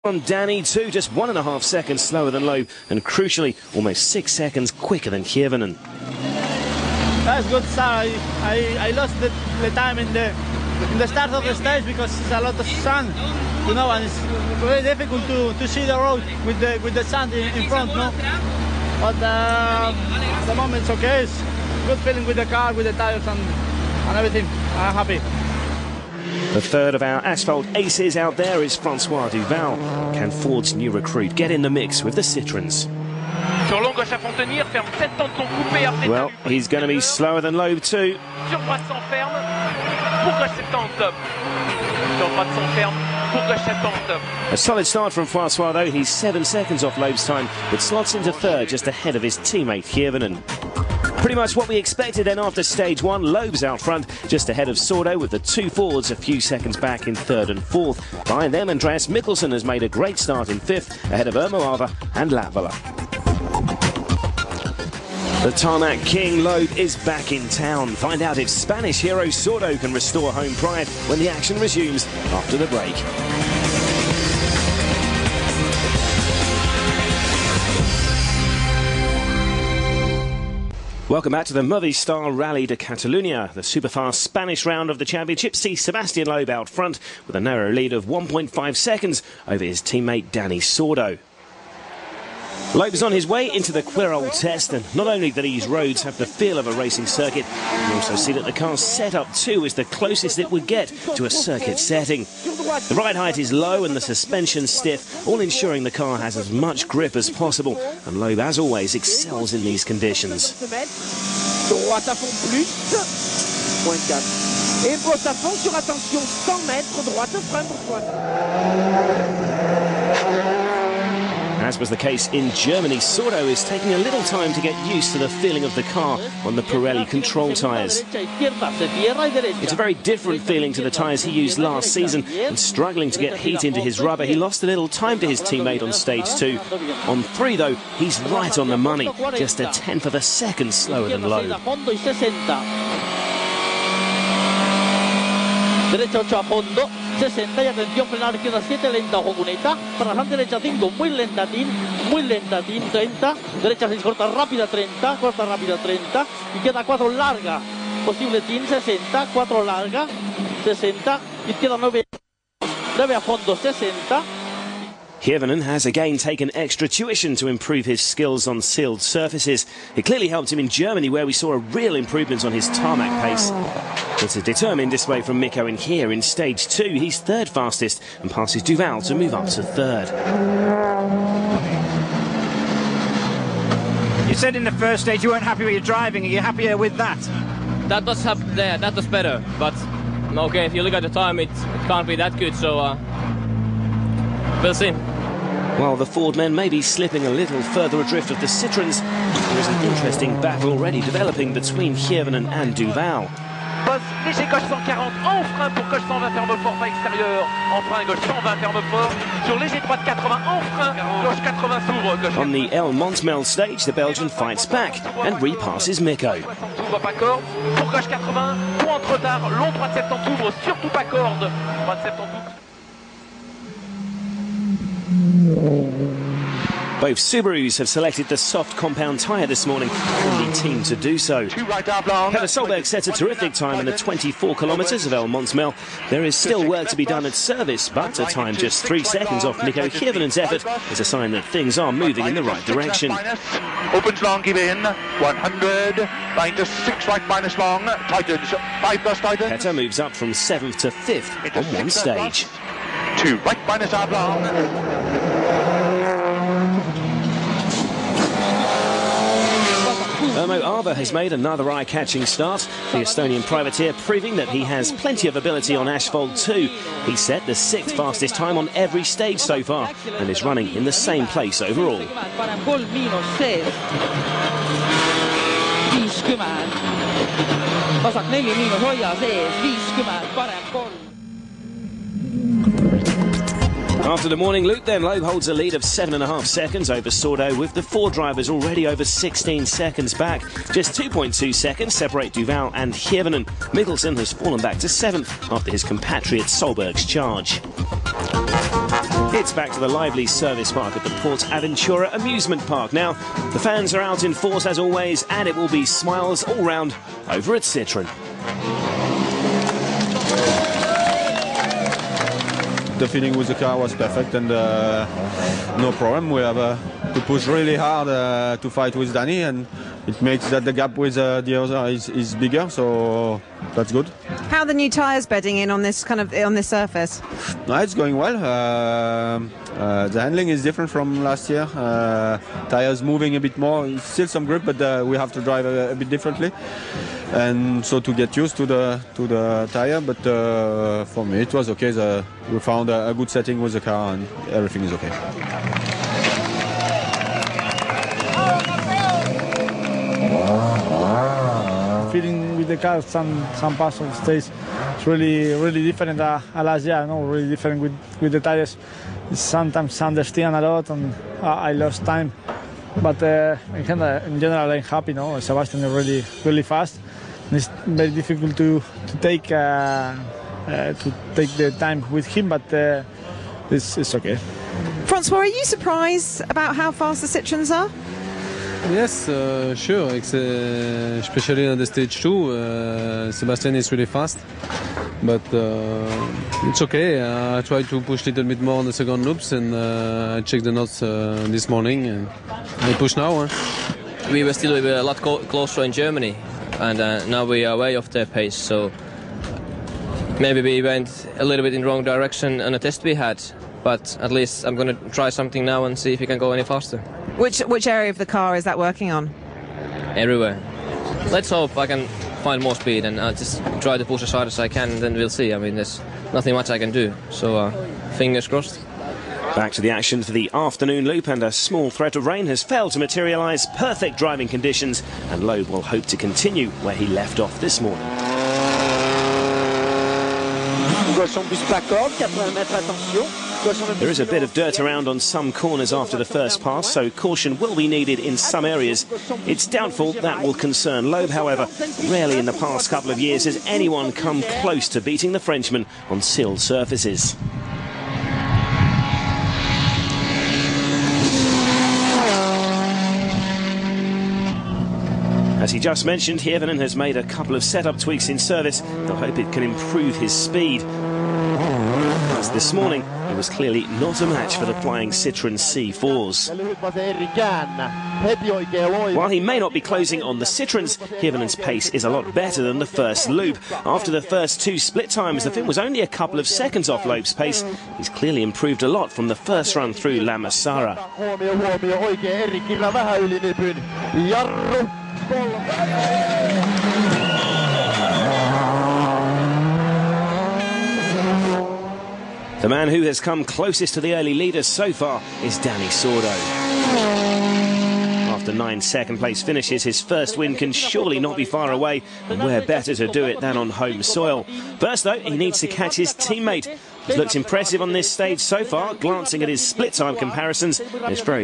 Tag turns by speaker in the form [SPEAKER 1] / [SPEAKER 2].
[SPEAKER 1] On Danny too, just 1.5 seconds slower than Loeb, and crucially, almost 6 seconds quicker than Hirvonen.
[SPEAKER 2] That's good start. I lost the time in the start of the stage because it's a lot of sun, you know, and it's very difficult to see the road with the sand in front, no. But at the moment it's okay. It's good feeling with the car, with the tires, and everything. I'm happy.
[SPEAKER 1] The third of our asphalt aces out there is Francois Duval. Can Ford's new recruit get in the mix with the Citroens? Well, he's going to be slower than Loeb too. A solid start from Francois though. He's 7 seconds off Loeb's time, but slots into third just ahead of his teammate Hirvonen. Pretty much what we expected then after stage one. Loeb's out front, just ahead of Sordo, with the two Fords a few seconds back in third and fourth. Behind them, Andreas Mikkelsen has made a great start in fifth, ahead of Ava and Latvala. The tarmac king Loeb is back in town. Find out if Spanish hero Sordo can restore home pride when the action resumes after the break. Welcome back to the Movistar Rally de Catalunya. The superfast Spanish round of the championship sees Sebastian Loeb out front with a narrow lead of 1.5 seconds over his teammate Danny Sordo. Loeb is on his way into the Quirol test, and not only do these roads have the feel of a racing circuit, you also see that the car's setup too is the closest it would get to a circuit setting. The ride height is low and the suspension stiff, all ensuring the car has as much grip as possible, and Loeb, as always, excels in these conditions.
[SPEAKER 3] Droite à fond plus, point 4. Et brosse à fond sur attention, 100 mètres, droite frein pour toi.
[SPEAKER 1] As was the case in Germany, Sordo is taking a little time to get used to the feeling of the car on the Pirelli control tyres. It's a very different feeling to the tyres he used last season, and struggling to get heat into his rubber, he lost a little time to his teammate on stage 2. On 3 though, he's right on the money, just 1/10 of a second slower than Loeb.
[SPEAKER 3] Derecha 8 a fondo, 60 y atención, frenar izquierda 7, lenta ojo cuneta, para adelante derecha 5, muy lentatín, 30, derecha 6 corta rápida 30, izquierda 4 larga, posible tin 60, 4 larga, 60, izquierda 9 a fondo 60.
[SPEAKER 1] Hirvonen has again taken extra tuition to improve his skills on sealed surfaces. It clearly helped him in Germany, where we saw a real improvement on his tarmac pace. It's a determined display from Mikko in here in stage 2. He's third fastest and passes Duval to move up to third.
[SPEAKER 4] You said in the first stage you weren't happy with your driving. Are you happier with that?
[SPEAKER 5] That was better, but okay, if you look at the time, it can't be that good, so we'll see.
[SPEAKER 1] While the Ford men may be slipping a little further adrift of the Citroens, there is an interesting battle already developing between Hirvonen and Duval.
[SPEAKER 6] Léger gauche 140 en frein pour gauche 120 ferme fort pas extérieur, en frein gauche 120 ferme fort, sur léger droite 80 en frein, gauche 80 s'ouvre, gauche.
[SPEAKER 1] On the El Montmel stage, the Belgian fights back and repasses Mikko.
[SPEAKER 6] S'ouvre pas corde, pour gauche 80, point de retard, long droite 70 ouvre, surtout pas corde, droite 70 ouvre.
[SPEAKER 1] Both Subarus have selected the soft compound tyre this morning, only team to do so. Peter Solberg set a terrific time in the 24 kilometres of El Montmel. There is still work to be done at service, but a time just 3 seconds off Mikko Hirvonen's effort is a sign that things are moving in the right direction.
[SPEAKER 7] Opens long, give in, 100, minus 6 right minus long, tightens, 5 plus tightens.
[SPEAKER 1] Peter moves up from 7th to 5th on one stage.
[SPEAKER 7] 2 right minus half long.
[SPEAKER 1] Ermo Ava has made another eye-catching start. The Estonian privateer proving that he has plenty of ability on asphalt too. He set the 6th fastest time on every stage so far and is running in the same place overall. After the morning loop then, Loeb holds a lead of 7.5 seconds over Sordo, with the 4 drivers already over 16 seconds back. Just 2.2 seconds separate Duval and Hirvonen. Mikkelsen has fallen back to 7th after his compatriot Solberg's charge.
[SPEAKER 4] It's
[SPEAKER 1] It's back to the lively service park at the Port Aventura amusement park. Now, the fans are out in force as always, and it will be smiles all round over at Citroën.
[SPEAKER 8] The feeling with the car was perfect, and no problem. We have to push really hard to fight with Danny, and it makes that the gap with the other is bigger, so that's good.
[SPEAKER 9] How are the new tyres bedding in on this surface?
[SPEAKER 8] No, it's going well. The handling is different from last year. Tires moving a bit more. It's still some grip, but we have to drive a bit differently, and so to get used to the tire. But for me, it was okay. We found a good setting with the car, and everything is okay.
[SPEAKER 2] Feeling with the car, some parts of the stage, it's really different last year. No, really different with the tires. It's sometimes understeer a lot, and I lost time. But in general, I'm happy. No, Sebastian is really fast. And it's very difficult to take the time with him, but it's okay.
[SPEAKER 9] Francois, are you surprised about how fast the Citroëns are?
[SPEAKER 10] Yes, sure. Especially on the stage 2, Sebastian is really fast, but it's okay. I tried to push a little bit more on the second loops, and I checked the notes this morning, and I push now.
[SPEAKER 5] We were still a lot closer in Germany, and now we are way off their pace. So maybe we went a little bit in the wrong direction on a test we had. But at least I'm going to try something now and see if we can go any faster.
[SPEAKER 9] Which area of the car is that working on?
[SPEAKER 5] Everywhere. Let's hope I can find more speed, and I'll just try to push as hard as I can, and then we'll see. I mean, there's nothing much I can do, so fingers crossed.
[SPEAKER 1] Back to the action for the afternoon loop, and a small threat of rain has failed to materialise. Perfect driving conditions, and Loeb will hope to continue where he left off this morning. There is a bit of dirt around on some corners after the first pass, so caution will be needed in some areas. It's doubtful that will concern Loeb, however. Rarely in the past couple of years has anyone come close to beating the Frenchman on sealed surfaces. As he just mentioned, Hirvonen has made a couple of setup tweaks in service. They'll hope it can improve his speed. As this morning, it was clearly not a match for the flying Citroën C4s. While he may not be closing on the Citroëns, Hirvonen's pace is a lot better than the first loop. After the first 2 split times, the Finn was only a couple of seconds off Loeb's pace. He's clearly improved a lot from the first run through La Massara. The man who has come closest to the early leaders so far is Danny Sordo. After 9 second-place finishes, his first win can surely not be far away, and where better to do it than on home soil. First, though, he needs to catch his teammate. He's looked impressive on this stage so far, glancing at his split-time comparisons. There's very